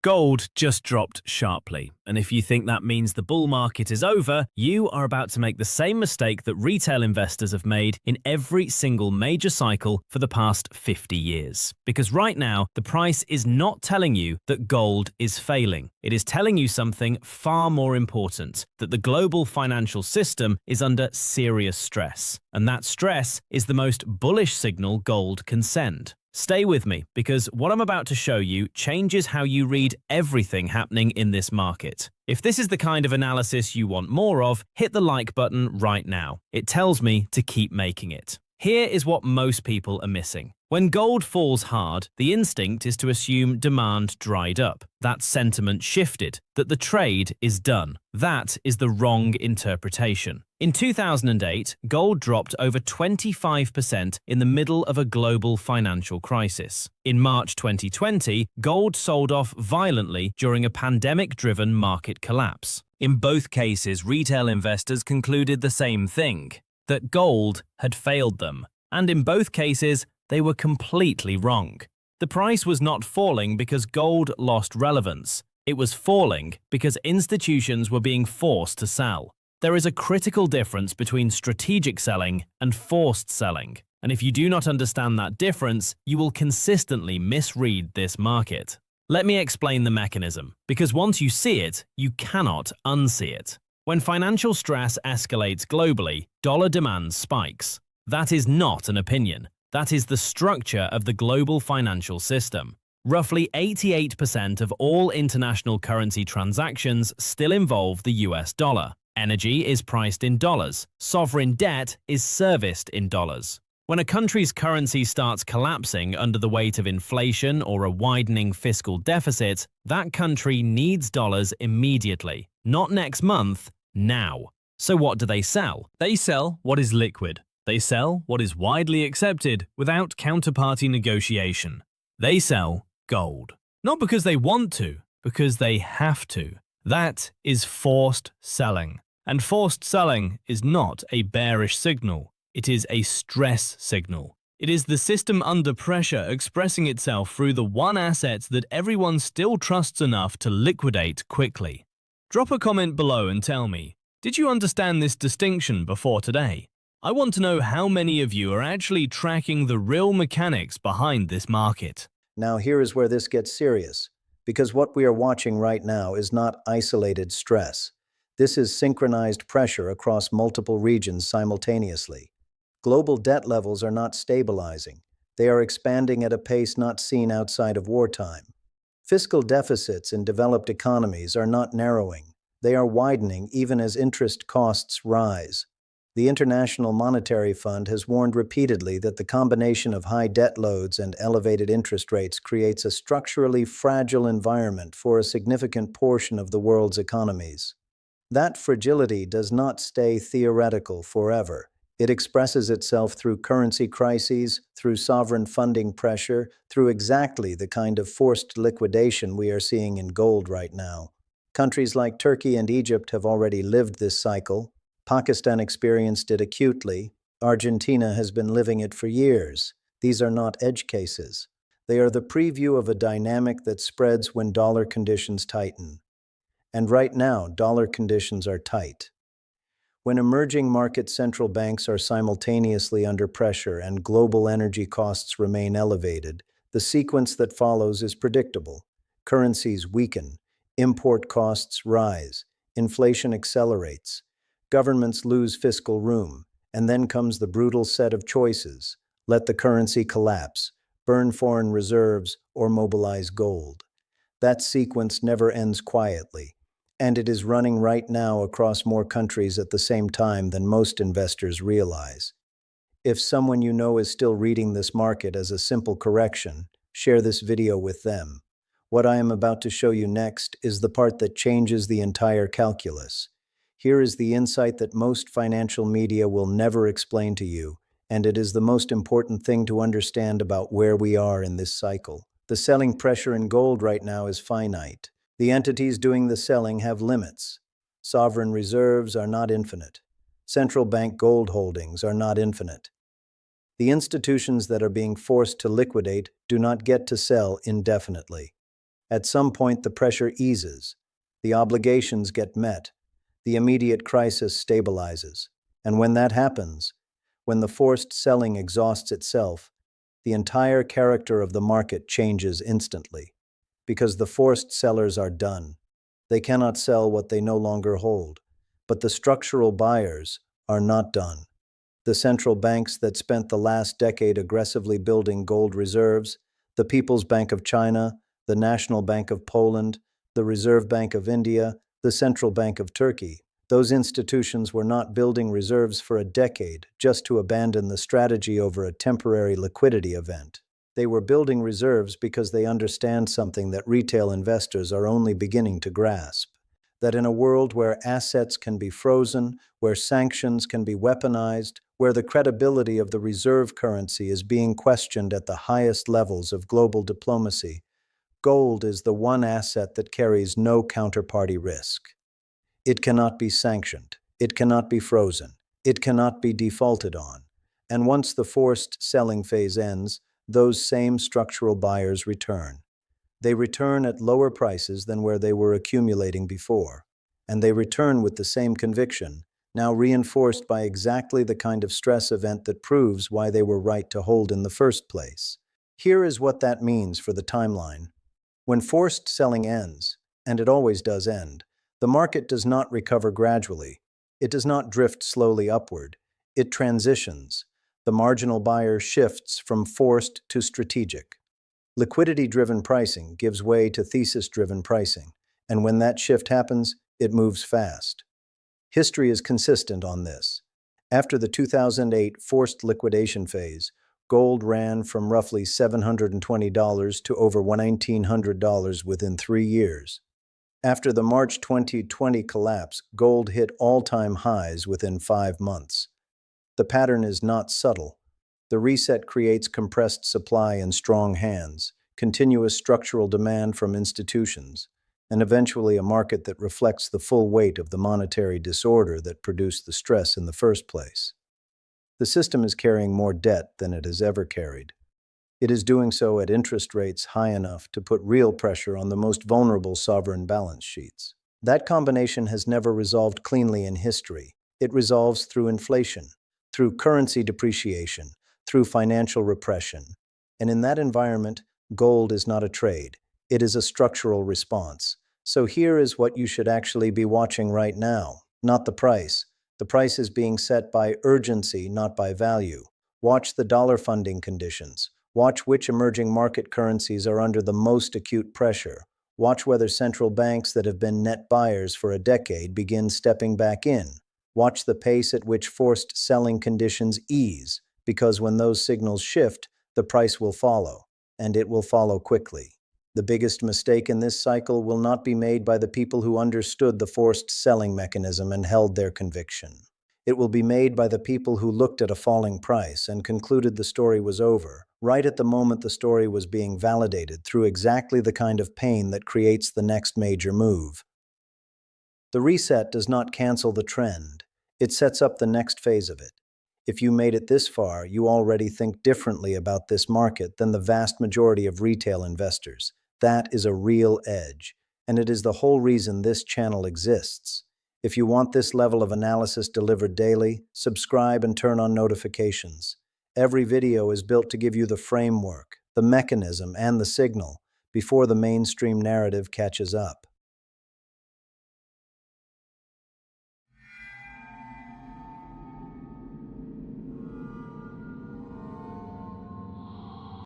Gold just dropped sharply, and if you think that means the bull market is over, you are about to make the same mistake that retail investors have made in every single major cycle for the past 50 years. Because right now, the price is not telling you that gold is failing. It is telling you something far more important, that the global financial system is under serious stress. And that stress is the most bullish signal gold can send. Stay with me, because what I'm about to show you changes how you read everything happening in this market. If this is the kind of analysis you want more of, hit the like button right now. It tells me to keep making it. Here is what most people are missing. When gold falls hard, the instinct is to assume demand dried up, that sentiment shifted, that the trade is done. That is the wrong interpretation. In 2008, gold dropped over 25% in the middle of a global financial crisis. In March 2020, gold sold off violently during a pandemic-driven market collapse. In both cases, retail investors concluded the same thing, that gold had failed them. And in both cases, they were completely wrong. The price was not falling because gold lost relevance. It was falling because institutions were being forced to sell. There is a critical difference between strategic selling and forced selling. And if you do not understand that difference, you will consistently misread this market. Let me explain the mechanism, because once you see it, you cannot unsee it. When financial stress escalates globally, dollar demand spikes. That is not an opinion. That is the structure of the global financial system. Roughly 88% of all international currency transactions still involve the US dollar. Energy is priced in dollars. Sovereign debt is serviced in dollars. When a country's currency starts collapsing under the weight of inflation or a widening fiscal deficit, that country needs dollars immediately. Not next month, now. So what do they sell? They sell what is liquid. They sell what is widely accepted without counterparty negotiation. They sell gold. Not because they want to, because they have to. That is forced selling. And forced selling is not a bearish signal. It is a stress signal. It is the system under pressure expressing itself through the one asset that everyone still trusts enough to liquidate quickly. Drop a comment below and tell me, did you understand this distinction before today? I want to know how many of you are actually tracking the real mechanics behind this market. Now here is where this gets serious, because what we are watching right now is not isolated stress. This is synchronized pressure across multiple regions simultaneously. Global debt levels are not stabilizing. They are expanding at a pace not seen outside of wartime. Fiscal deficits in developed economies are not narrowing. They are widening even as interest costs rise. The International Monetary Fund has warned repeatedly that the combination of high debt loads and elevated interest rates creates a structurally fragile environment for a significant portion of the world's economies. That fragility does not stay theoretical forever. It expresses itself through currency crises, through sovereign funding pressure, through exactly the kind of forced liquidation we are seeing in gold right now. Countries like Turkey and Egypt have already lived this cycle. Pakistan experienced it acutely. Argentina has been living it for years. These are not edge cases. They are the preview of a dynamic that spreads when dollar conditions tighten. And right now, dollar conditions are tight. When emerging market central banks are simultaneously under pressure and global energy costs remain elevated, the sequence that follows is predictable. Currencies weaken, import costs rise, inflation accelerates, governments lose fiscal room, and then comes the brutal set of choices: let the currency collapse, burn foreign reserves, or mobilize gold. That sequence never ends quietly, and it is running right now across more countries at the same time than most investors realize. If someone you know is still reading this market as a simple correction, share this video with them. What I am about to show you next is the part that changes the entire calculus. Here is the insight that most financial media will never explain to you, and it is the most important thing to understand about where we are in this cycle. The selling pressure in gold right now is finite. The entities doing the selling have limits. Sovereign reserves are not infinite. Central bank gold holdings are not infinite. The institutions that are being forced to liquidate do not get to sell indefinitely. At some point, the pressure eases, the obligations get met, the immediate crisis stabilizes. And when that happens, when the forced selling exhausts itself, the entire character of the market changes instantly. Because the forced sellers are done. They cannot sell what they no longer hold. But the structural buyers are not done. The central banks that spent the last decade aggressively building gold reserves, the People's Bank of China, the National Bank of Poland, the Reserve Bank of India, the Central Bank of Turkey, those institutions were not building reserves for a decade just to abandon the strategy over a temporary liquidity event. They were building reserves because they understand something that retail investors are only beginning to grasp. That in a world where assets can be frozen, where sanctions can be weaponized, where the credibility of the reserve currency is being questioned at the highest levels of global diplomacy, gold is the one asset that carries no counterparty risk. It cannot be sanctioned. It cannot be frozen. It cannot be defaulted on. And once the forced selling phase ends, those same structural buyers return. They return at lower prices than where they were accumulating before. And they return with the same conviction, now reinforced by exactly the kind of stress event that proves why they were right to hold in the first place. Here is what that means for the timeline. When forced selling ends, and it always does end, the market does not recover gradually. It does not drift slowly upward. It transitions. The marginal buyer shifts from forced to strategic. Liquidity-driven pricing gives way to thesis-driven pricing, and when that shift happens, it moves fast. History is consistent on this. After the 2008 forced liquidation phase, gold ran from roughly $720 to over $1,900 within 3 years. After the March 2020 collapse, gold hit all-time highs within 5 months. The pattern is not subtle. The reset creates compressed supply in strong hands, continuous structural demand from institutions, and eventually a market that reflects the full weight of the monetary disorder that produced the stress in the first place. The system is carrying more debt than it has ever carried. It is doing so at interest rates high enough to put real pressure on the most vulnerable sovereign balance sheets. That combination has never resolved cleanly in history. It resolves through inflation, through currency depreciation, through financial repression. And in that environment, gold is not a trade. It is a structural response. So here is what you should actually be watching right now, not the price. The price is being set by urgency, not by value. Watch the dollar funding conditions. Watch which emerging market currencies are under the most acute pressure. Watch whether central banks that have been net buyers for a decade begin stepping back in. Watch the pace at which forced selling conditions ease, because when those signals shift, the price will follow, and it will follow quickly. The biggest mistake in this cycle will not be made by the people who understood the forced selling mechanism and held their conviction. It will be made by the people who looked at a falling price and concluded the story was over, right at the moment the story was being validated through exactly the kind of pain that creates the next major move. The reset does not cancel the trend. It sets up the next phase of it. If you made it this far, you already think differently about this market than the vast majority of retail investors. That is a real edge, and it is the whole reason this channel exists. If you want this level of analysis delivered daily, subscribe and turn on notifications. Every video is built to give you the framework, the mechanism, and the signal before the mainstream narrative catches up.